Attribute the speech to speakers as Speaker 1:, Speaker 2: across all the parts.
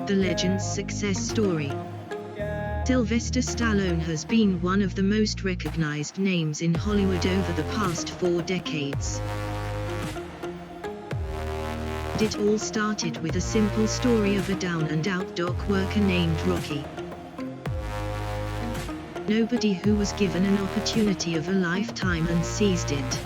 Speaker 1: the legend's success story. Sylvester Stallone has been one of the most recognized names in Hollywood over the past 4 decades. It all started with a simple story of a down-and-out dock worker named Rocky. Nobody who was given an opportunity of a lifetime and seized it.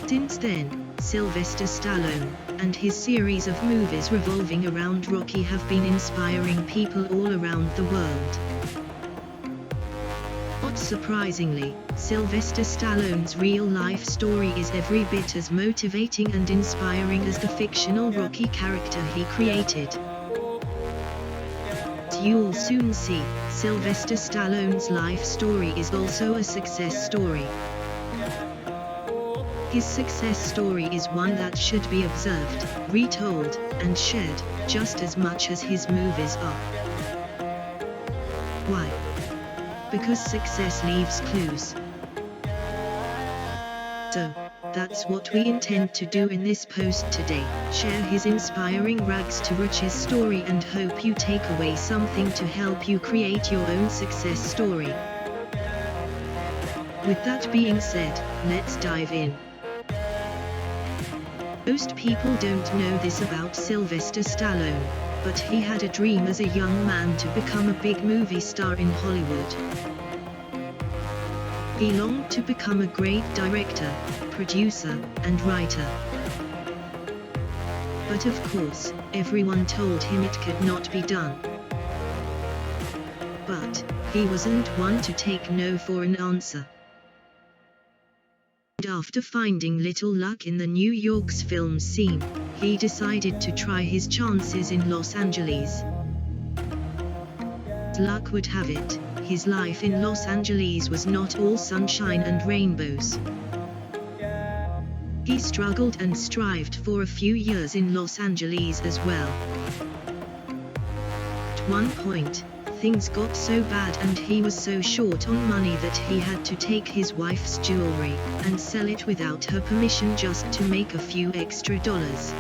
Speaker 1: Since then, Sylvester Stallone and his series of movies revolving around Rocky have been inspiring people all around the world. Not surprisingly, Sylvester Stallone's real-life story is every bit as motivating and inspiring as the fictional Rocky character he created. As you'll soon see, Sylvester Stallone's life story is also a success story. His success story is one that should be observed, retold, and shared, just as much as his movies are. Why? Because success leaves clues. So, that's what we intend to do in this post today, share his inspiring rags to riches story and hope you take away something to help you create your own success story. With that being said, let's dive in. Most people don't know this about Sylvester Stallone, but he had a dream as a young man to become a big movie star in Hollywood. He longed to become a great director, producer, and writer. But of course, everyone told him it could not be done. But he wasn't one to take no for an answer. And after finding little luck in the New York's film scene, he decided to try his chances in Los Angeles. As luck would have it, his life in Los Angeles was not all sunshine and rainbows. He struggled and strived for a few years in Los Angeles as well. At one point, things got so bad and he was so short on money that he had to take his wife's jewelry and sell it without her permission just to make a few extra dollars.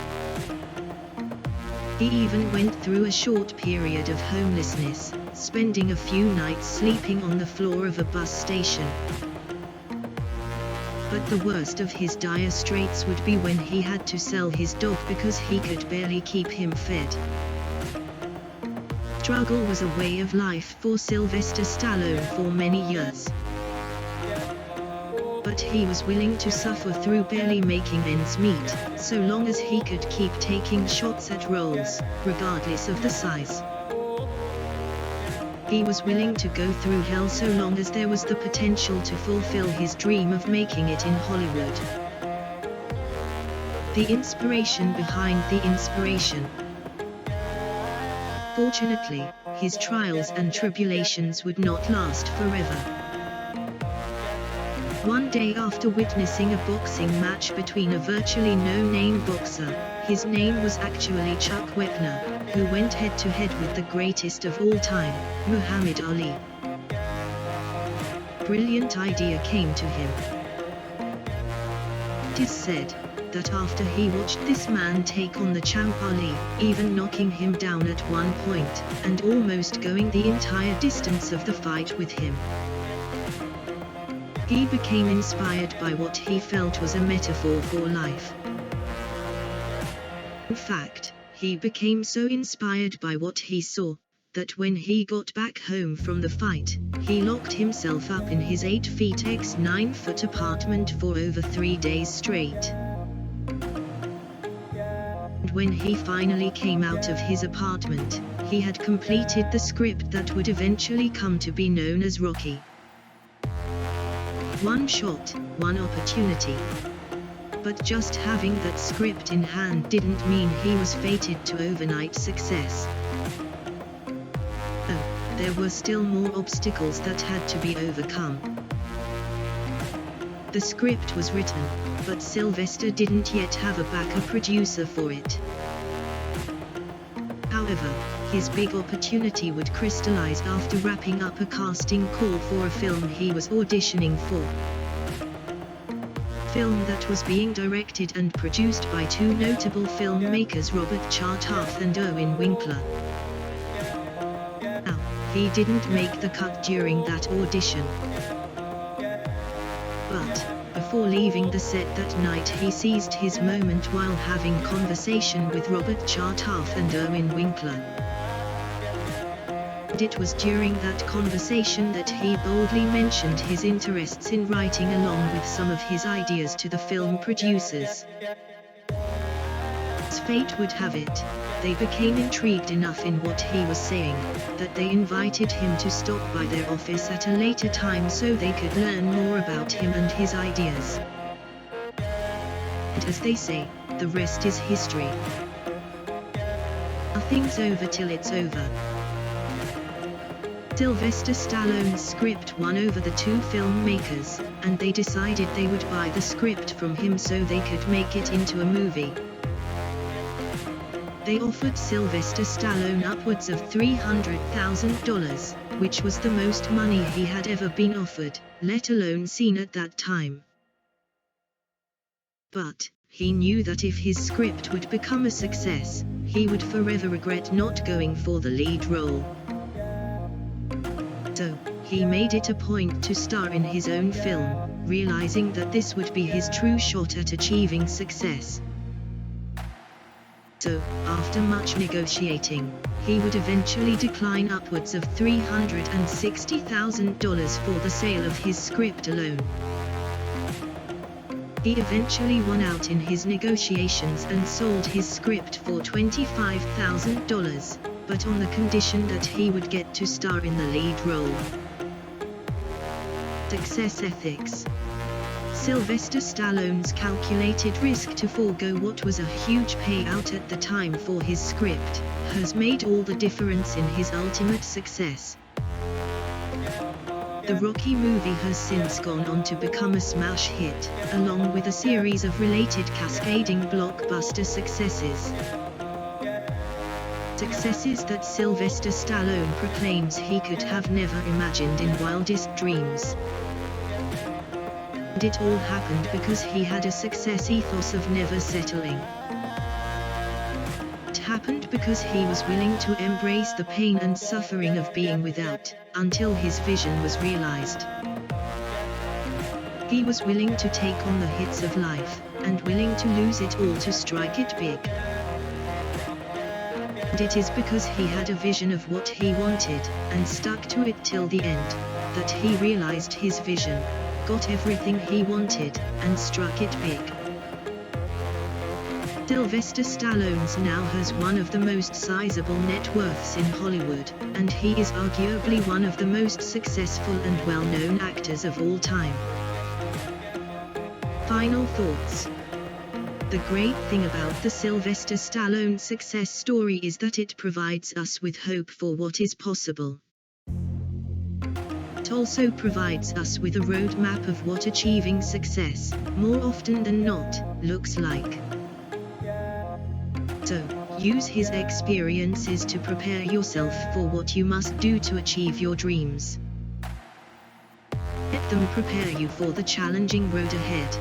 Speaker 1: He even went through a short period of homelessness, spending a few nights sleeping on the floor of a bus station. But the worst of his dire straits would be when he had to sell his dog because he could barely keep him fed. Struggle was a way of life for Sylvester Stallone for many years. But he was willing to suffer through barely making ends meet, so long as he could keep taking shots at roles, regardless of the size. He was willing to go through hell so long as there was the potential to fulfill his dream of making it in Hollywood. The inspiration behind the inspiration. Fortunately, his trials and tribulations would not last forever. One day after witnessing a boxing match between a virtually no-name boxer, his name was actually Chuck Wepner, who went head-to-head with the greatest of all time, Muhammad Ali. Brilliant idea came to him. It is said that after he watched this man take on the champ Ali, even knocking him down at one point, and almost going the entire distance of the fight with him, he became inspired by what he felt was a metaphor for life. In fact, he became so inspired by what he saw, that when he got back home from the fight, he locked himself up in his 8 feet x 9 foot apartment for over 3 days straight. And when he finally came out of his apartment, he had completed the script that would eventually come to be known as Rocky. One shot, one opportunity. But just having that script in hand didn't mean he was fated to overnight success. Oh, there were still more obstacles that had to be overcome. The script was written, but Sylvester didn't yet have a backup producer for it. However, his big opportunity would crystallize after wrapping up a casting call for a film he was auditioning for. film that was being directed and produced by two notable filmmakers, Robert Chartoff and Owen Winkler. Now, he didn't make the cut during that audition. But, before leaving the set that night, he seized his moment while having conversation with Robert Chartoff and Owen Winkler. And it was during that conversation that he boldly mentioned his interests in writing along with some of his ideas to the film producers. As fate would have it, they became intrigued enough in what he was saying, that they invited him to stop by their office at a later time so they could learn more about him and his ideas. And as they say, the rest is history. Nothing's over till it's over. Sylvester Stallone's script won over the two filmmakers, and they decided they would buy the script from him so they could make it into a movie. They offered Sylvester Stallone upwards of $300,000, which was the most money he had ever been offered, let alone seen at that time. But, he knew that if his script would become a success, he would forever regret not going for the lead role. So, he made it a point to star in his own film, realizing that this would be his true shot at achieving success. So, after much negotiating, he would eventually decline upwards of $360,000 for the sale of his script alone. He eventually won out in his negotiations and sold his script for $25,000, but on the condition that he would get to star in the lead role. Success ethics. Sylvester Stallone's calculated risk to forego what was a huge payout at the time for his script has made all the difference in his ultimate success. The Rocky movie has since gone on to become a smash hit, along with a series of related cascading blockbuster successes. Successes that Sylvester Stallone proclaims he could have never imagined in wildest dreams. And it all happened because he had a success ethos of never settling. It happened because he was willing to embrace the pain and suffering of being without, until his vision was realized. He was willing to take on the hits of life, and willing to lose it all to strike it big. And it is because he had a vision of what he wanted, and stuck to it till the end, that he realized his vision, got everything he wanted, and struck it big. Sylvester Stallone now has one of the most sizable net worths in Hollywood, and he is arguably one of the most successful and well-known actors of all time. Final thoughts. The great thing about the Sylvester Stallone success story is that it provides us with hope for what is possible. It also provides us with a roadmap of what achieving success, more often than not, looks like. So, use his experiences to prepare yourself for what you must do to achieve your dreams. Let them prepare you for the challenging road ahead.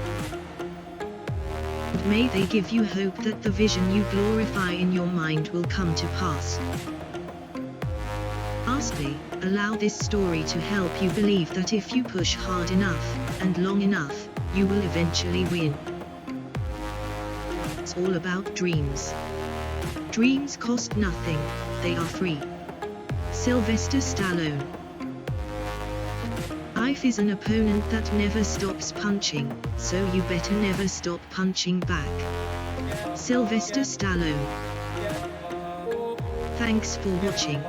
Speaker 1: And may they give you hope that the vision you glorify in your mind will come to pass. Lastly, allow this story to help you believe that if you push hard enough, and long enough, you will eventually win. It's all about dreams. Dreams cost nothing, they are free. Sylvester Stallone. Life is an opponent that never stops punching, so you better never stop punching back. Sylvester Stallone. Thanks for watching.